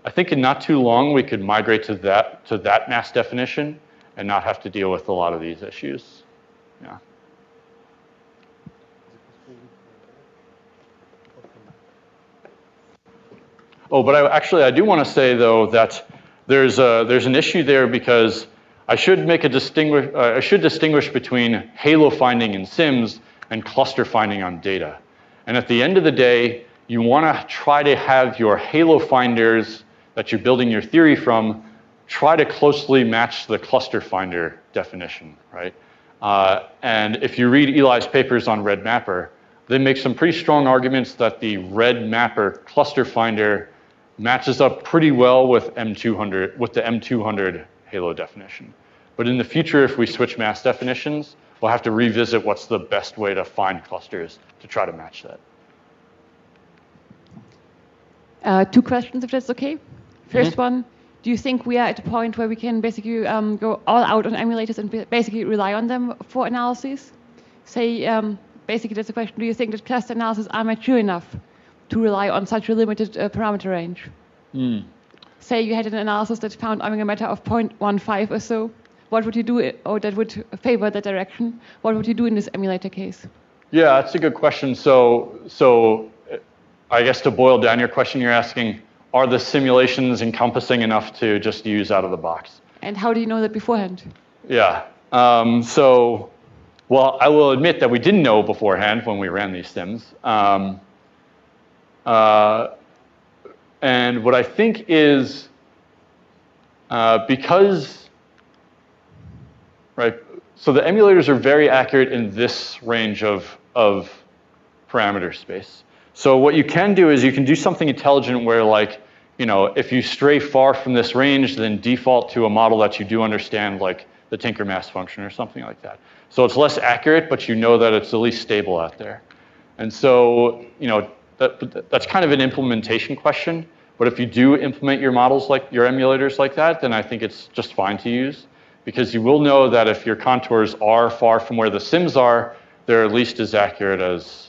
S2: I think in not too long we could migrate to that mass definition and not have to deal with a lot of these issues. Yeah. Oh, but I do want to say though that there's an issue there because I should distinguish between halo finding in sims and cluster finding on data. And at the end of the day, you want to try to have your halo finders that you're building your theory from try to closely match the cluster finder definition, right? And if you read Eli's papers on redMaPPer, they make some pretty strong arguments that the redMaPPer cluster finder matches up pretty well with the M200 halo definition. But in the future, if we switch mass definitions, we'll have to revisit what's the best way to find clusters to try to match that.
S9: 2 questions, if that's okay. First one, do you think we are at a point where we can basically go all out on emulators and basically rely on them for analysis? Say, basically that's the question, do you think that cluster analysis are mature enough to rely on such a limited parameter range? Say you had an analysis that found a matter of 0.15 or so. What would you do, or that would favor that direction? What would you do in this emulator case?
S2: Yeah, that's a good question. So I guess to boil down your question, you're asking, are the simulations encompassing enough to just use out of the box?
S9: And how do you know that beforehand?
S2: Yeah. Well, I will admit that we didn't know beforehand when we ran these sims. And what I think is because, right, so the emulators are very accurate in this range of parameter space. So what you can do is you can do something intelligent where, like, you know, if you stray far from this range, then default to a model that you do understand, like the Tinker mass function or something like that. So it's less accurate, but you know that it's at least stable out there. And so, you know, that's kind of an implementation question. But if you do implement your models like your emulators like that, then I think it's just fine to use, because you will know that if your contours are far from where the sims are, they're at least as accurate as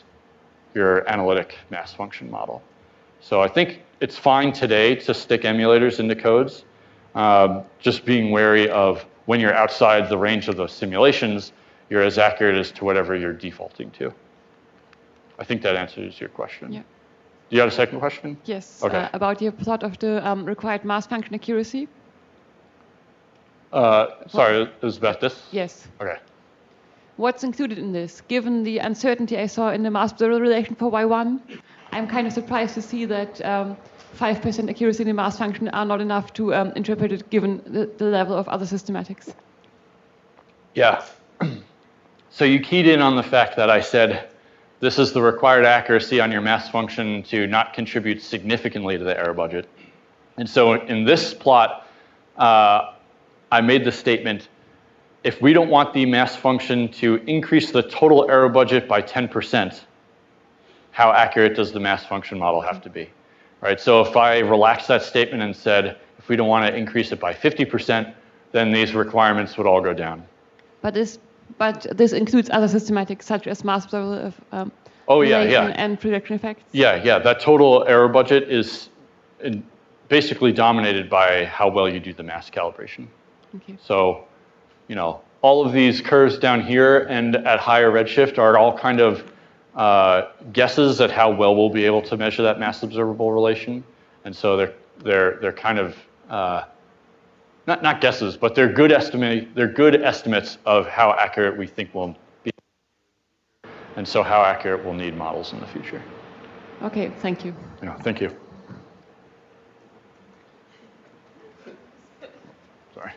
S2: your analytic mass function model. So I think it's fine today to stick emulators into codes, just being wary of when you're outside the range of those simulations, you're as accurate as to whatever you're defaulting to. I think that answers your question.
S9: Yeah.
S2: Do you have a second question?
S9: Yes,
S2: Okay.
S9: about your thought of the required mass function accuracy.
S2: Sorry, it was about this?
S9: Yes.
S2: Okay.
S9: What's included in this? Given the uncertainty I saw in the mass-observer relation for Y1, I'm kind of surprised to see that 5% accuracy in the mass function are not enough to interpret it given the level of other systematics.
S2: Yeah. So you keyed in on the fact that I said this is the required accuracy on your mass function to not contribute significantly to the error budget. And so in this plot, I made the statement, if we don't want the mass function to increase the total error budget by 10%, how accurate does the mass function model have to be? Right? So if I relaxed that statement and said, if we don't want to increase it by 50%, then these requirements would all go down.
S9: But this includes other systematics such as mass observable
S2: Oh, yeah, yeah.
S9: and projection effects?
S2: Yeah. That total error budget is basically dominated by how well you do the mass calibration.
S9: Okay.
S2: So, all of these curves down here and at higher redshift are all kind of guesses at how well we'll be able to measure that mass observable relation. And so they're kind of not guesses, but they're good estimates of how accurate we think we'll be, and so how accurate we'll need models in the future.
S9: Okay, thank you.
S2: Thank you. Sorry.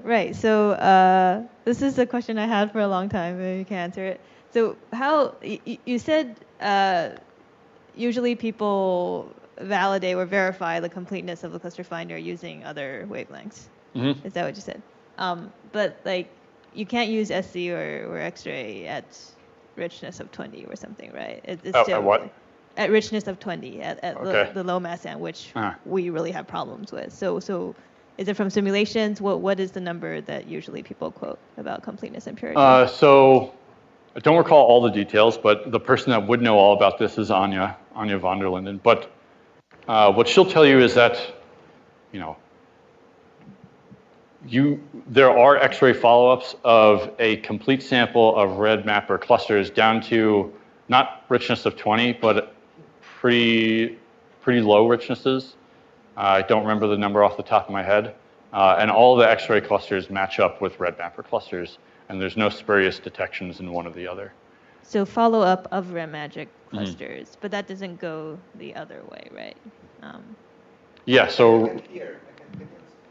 S10: Right. So this is a question I had for a long time. Maybe you can answer it. So how you said usually people validate or verify the completeness of the cluster finder using other wavelengths. Mm-hmm. Is that what you said? But like you can't use SC or X-ray at richness of 20 or something, right? It's still,
S2: at what?
S10: At richness of 20 at
S2: okay.
S10: the low mass end, which we really have problems with. So is it from simulations? What is the number that usually people quote about completeness and purity?
S2: So I don't recall all the details, but the person that would know all about this is Anja van der Linden. But what she'll tell you is that, there are X-ray follow-ups of a complete sample of redMaPPer clusters down to not richness of 20, but pretty low richnesses. I don't remember the number off the top of my head. And all the X-ray clusters match up with redMaPPer clusters, and there's no spurious detections in one or the other.
S10: So follow-up of redMagic clusters, but that doesn't go the other way, right?
S2: Yeah, so...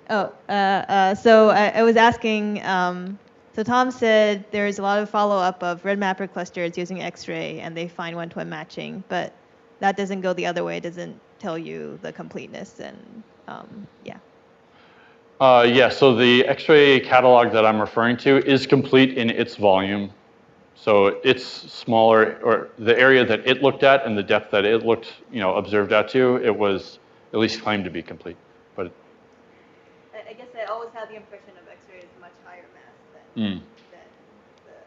S10: So I was asking, so Tom said there's a lot of follow-up of redMaPPer clusters using X-ray, and they find one-to-one matching, but that doesn't go the other way. It doesn't tell you the completeness, and yeah.
S2: Yeah, so the X-ray catalog that I'm referring to is complete in its volume. So it's smaller, or the area that it looked at and the depth that it looked, observed out to, it was at least claimed to be complete. But
S10: I guess I always had the impression of X-ray is much higher mass than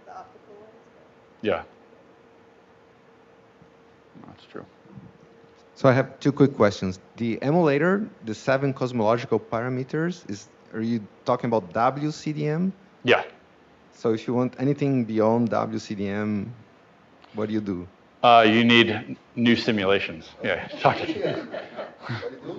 S10: the optical ones.
S2: Yeah, that's true.
S1: So I have two quick questions. The emulator, the 7 cosmological parameters, are you talking about WCDM?
S2: Yeah.
S1: So if you want anything beyond WCDM, what do you do?
S2: You need new simulations. Yeah,
S1: What do you do?